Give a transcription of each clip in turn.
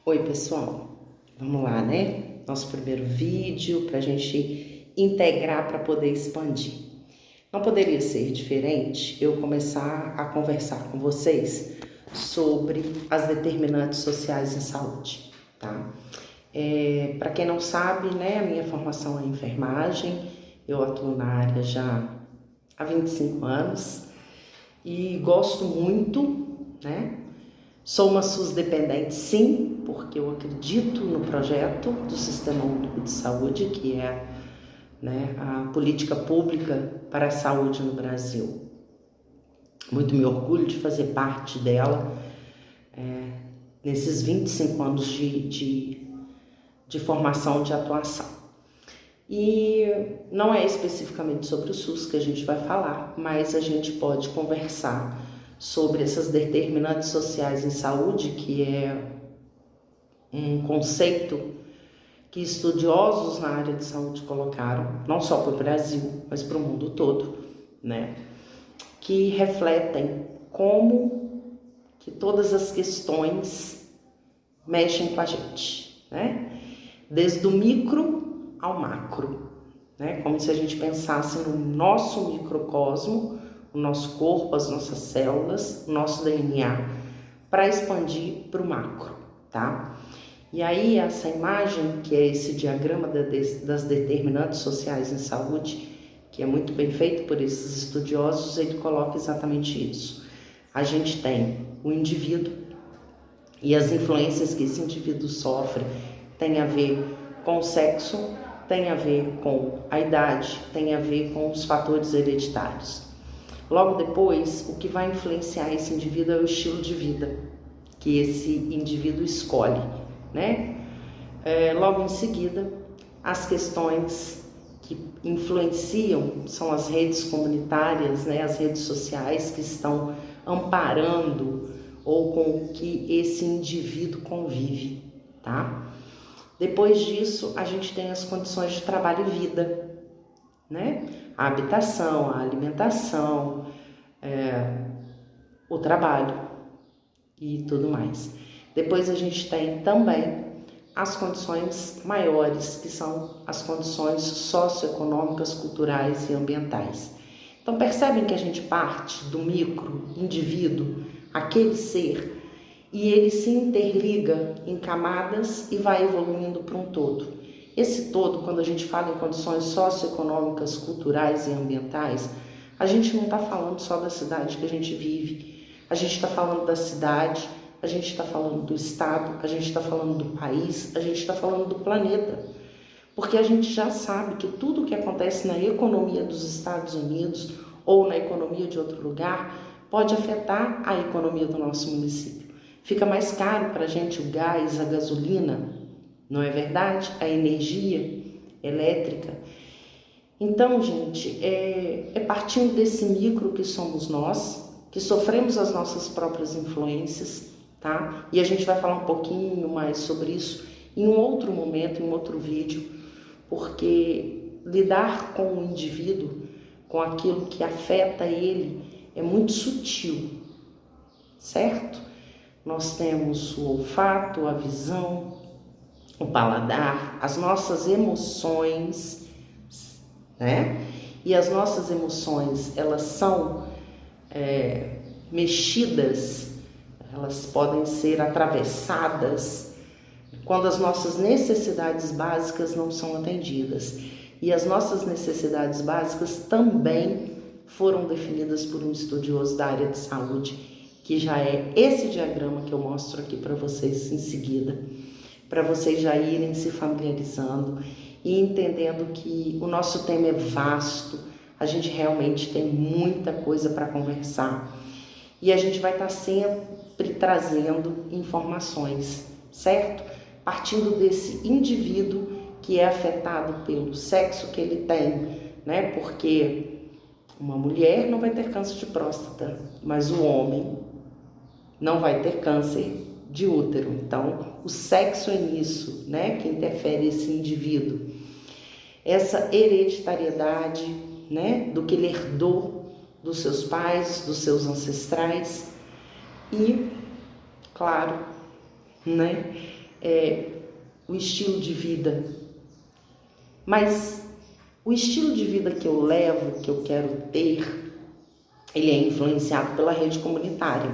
Oi, pessoal, vamos lá, né? Nosso primeiro vídeo para a gente integrar para poder expandir. Não poderia ser diferente eu começar a conversar com vocês sobre as determinantes sociais em saúde, tá? Para quem não sabe, né, a minha formação é enfermagem, eu atuo na área já há 25 anos e gosto muito, né? Sou uma SUS dependente, sim, porque eu acredito no projeto do Sistema Único de Saúde, que é, né, a política pública para a saúde no Brasil. Muito me orgulho de fazer parte dela nesses 25 anos de formação, de atuação. E não é especificamente sobre o SUS que a gente vai falar, mas a gente pode conversar sobre essas determinantes sociais em saúde, que é um conceito que estudiosos na área de saúde colocaram, não só para o Brasil, mas para o mundo todo, né? Que refletem como que todas as questões mexem com a gente, né? Desde o micro ao macro, né? Como se a gente pensasse no nosso microcosmo, o nosso corpo, as nossas células, o nosso DNA, para expandir para o macro, tá? E aí essa imagem, que é esse diagrama das determinantes sociais em saúde, que é muito bem feito por esses estudiosos, ele coloca exatamente isso. A gente tem o indivíduo e as influências que esse indivíduo sofre tem a ver com o sexo, tem a ver com a idade, tem a ver com os fatores hereditários. Logo depois, o que vai influenciar esse indivíduo é o estilo de vida que esse indivíduo escolhe, né? Logo em seguida, as questões que influenciam são as redes comunitárias, né? As redes sociais que estão amparando ou com que esse indivíduo convive, tá? Depois disso, a gente tem as condições de trabalho e vida, né? A habitação, a alimentação, o trabalho e tudo mais. Depois a gente tem também as condições maiores, que são as condições socioeconômicas, culturais e ambientais. Então percebem que a gente parte do micro indivíduo, aquele ser, e ele se interliga em camadas e vai evoluindo para um todo. Esse todo, quando a gente fala em condições socioeconômicas, culturais e ambientais, a gente não está falando só da cidade que a gente vive, a gente está falando da cidade, a gente está falando do estado, a gente está falando do país, a gente está falando do planeta. Porque a gente já sabe que tudo que acontece na economia dos Estados Unidos ou na economia de outro lugar pode afetar a economia do nosso município. Fica mais caro para a gente o gás, a gasolina, não é verdade? A energia elétrica. Então, gente, é partindo desse micro que somos nós, que sofremos as nossas próprias influências, tá? E a gente vai falar um pouquinho mais sobre isso em um outro momento, em um outro vídeo, porque lidar com o indivíduo, com aquilo que afeta ele, é muito sutil, certo? Nós temos o olfato, a visão, o paladar, as nossas emoções, né? E as nossas emoções, elas são mexidas, elas podem ser atravessadas quando as nossas necessidades básicas não são atendidas. E as nossas necessidades básicas também foram definidas por um estudioso da área de saúde, que já é esse diagrama que eu mostro aqui para vocês em seguida, para vocês já irem se familiarizando e entendendo que o nosso tema é vasto, a gente realmente tem muita coisa para conversar e a gente vai estar sempre trazendo informações, certo? Partindo desse indivíduo que é afetado pelo sexo que ele tem, né? Porque uma mulher não vai ter câncer de próstata, mas o homem não vai ter câncer de útero. Então, o sexo é nisso, né, que interfere esse indivíduo. Essa hereditariedade, né, do que ele herdou dos seus pais, dos seus ancestrais e, claro, né, o estilo de vida. Mas o estilo de vida que eu levo, que eu quero ter, ele é influenciado pela rede comunitária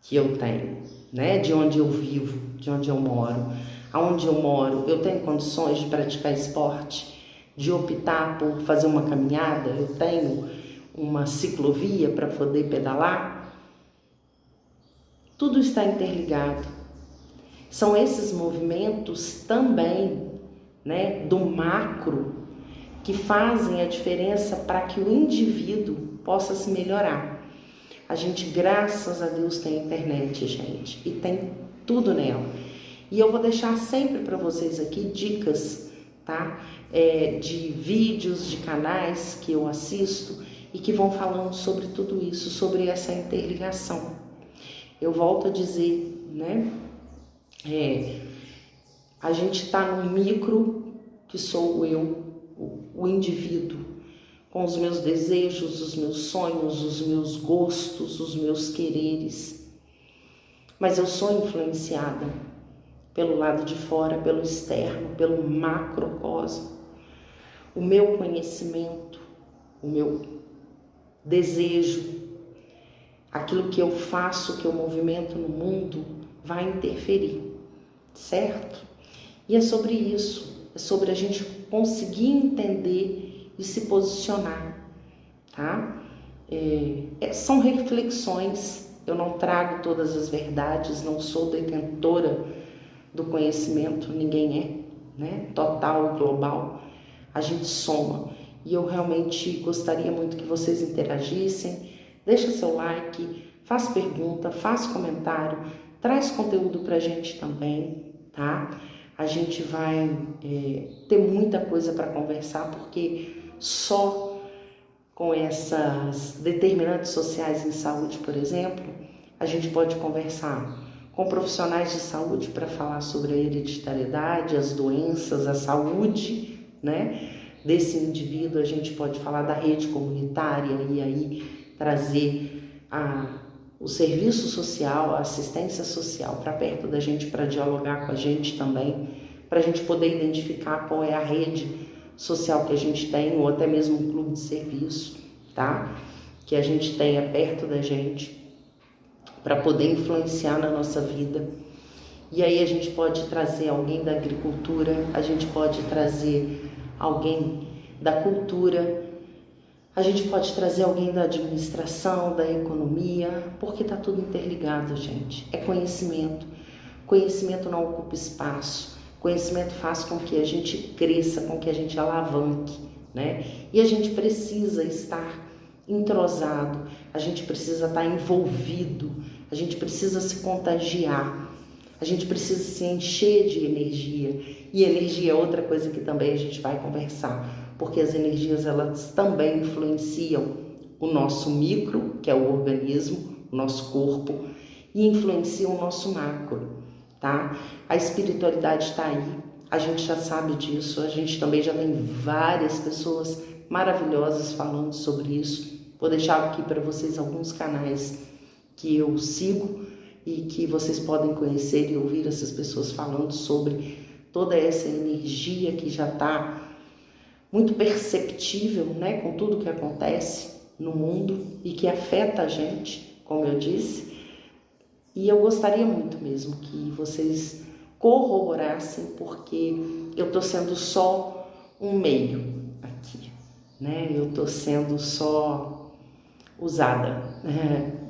que eu tenho, né? De onde eu vivo, de onde eu moro. Aonde eu moro, eu tenho condições de praticar esporte, de optar por fazer uma caminhada, eu tenho uma ciclovia para poder pedalar. Tudo está interligado. São esses movimentos também, né, do macro, que fazem a diferença para que o indivíduo possa se melhorar. A gente, graças a Deus, tem internet, gente, e tem tudo nela. E eu vou deixar sempre para vocês aqui dicas, tá? De vídeos, de canais que eu assisto e que vão falando sobre tudo isso, sobre essa interligação. Eu volto a dizer, né? A gente está no micro, que sou eu, o indivíduo, com os meus desejos, os meus sonhos, os meus gostos, os meus quereres. Mas eu sou influenciada pelo lado de fora, pelo externo, pelo macrocosmo. O meu conhecimento, o meu desejo, aquilo que eu faço, que eu movimento no mundo, vai interferir, certo? E é sobre isso, é sobre a gente conseguir entender e se posicionar, tá? São reflexões, eu não trago todas as verdades, não sou detentora do conhecimento, ninguém é, né? Total e global, a gente soma. E eu realmente gostaria muito que vocês interagissem, deixa seu like, faz pergunta, faz comentário, traz conteúdo pra gente também, tá? A gente vai ter muita coisa para conversar, porque só com essas determinantes sociais em saúde, por exemplo, a gente pode conversar com profissionais de saúde para falar sobre a hereditariedade, as doenças, a saúde, né, desse indivíduo. A gente pode falar da rede comunitária e aí trazer o serviço social, a assistência social para perto da gente, para dialogar com a gente também, para a gente poder identificar qual é a rede social que a gente tem, ou até mesmo um clube de serviço, tá? Que a gente tenha perto da gente, para poder influenciar na nossa vida. E aí a gente pode trazer alguém da agricultura, a gente pode trazer alguém da cultura, a gente pode trazer alguém da administração, da economia, porque está tudo interligado, gente. É conhecimento. Conhecimento não ocupa espaço. Conhecimento faz com que a gente cresça, com que a gente alavanque, né? E a gente precisa estar entrosado, a gente precisa estar envolvido, a gente precisa se contagiar, a gente precisa se encher de energia. E energia é outra coisa que também a gente vai conversar, porque as energias, elas também influenciam o nosso micro, que é o organismo, o nosso corpo, e influenciam o nosso macro, tá? A espiritualidade está aí, a gente já sabe disso, a gente também já tem várias pessoas maravilhosas falando sobre isso. Vou deixar aqui para vocês alguns canais que eu sigo e que vocês podem conhecer e ouvir essas pessoas falando sobre toda essa energia que já está muito perceptível, né, com tudo que acontece no mundo e que afeta a gente, como eu disse. E eu gostaria muito mesmo que vocês corroborassem, porque eu estou sendo só um meio aqui, né? Eu estou sendo só usada,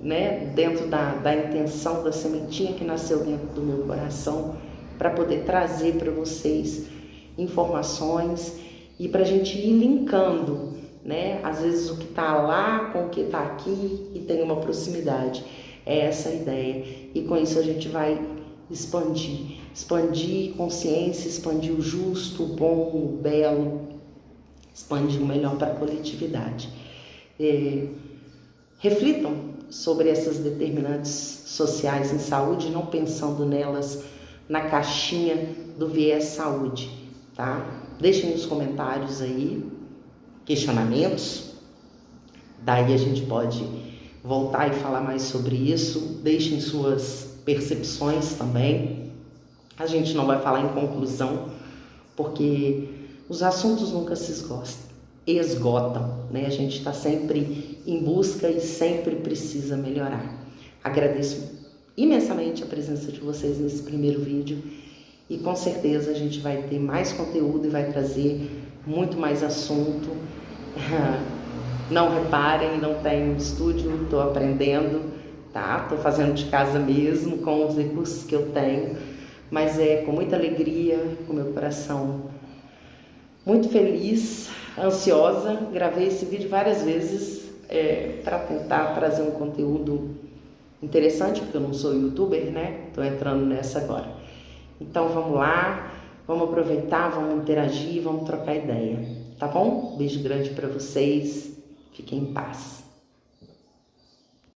né? Dentro da intenção da sementinha que nasceu dentro do meu coração, para poder trazer para vocês informações e para a gente ir linkando, né? Às vezes o que está lá com o que está aqui e tem uma proximidade. É essa a ideia. E com isso a gente vai expandir consciência, expandir o justo, o bom, o belo, expandir o melhor para a coletividade. Reflitam sobre essas determinantes sociais em saúde, não pensando nelas na caixinha do viés saúde, tá? Deixem nos comentários aí questionamentos, daí a gente pode voltar e falar mais sobre isso. Deixem suas percepções também, A gente não vai falar em conclusão, porque os assuntos nunca se esgotam, né? A gente está sempre em busca e sempre precisa melhorar. Agradeço imensamente a presença de vocês nesse primeiro vídeo e com certeza a gente vai ter mais conteúdo e vai trazer muito mais assunto. Não reparem, não tem estúdio, estou aprendendo, tá? Estou fazendo de casa mesmo, com os recursos que eu tenho, mas é com muita alegria, com meu coração muito feliz, ansiosa. Gravei esse vídeo várias vezes para tentar trazer um conteúdo interessante, porque eu não sou youtuber, né? Estou entrando nessa agora. Então vamos lá, vamos aproveitar, vamos interagir, vamos trocar ideia, tá bom? Beijo grande para vocês, fiquem em paz.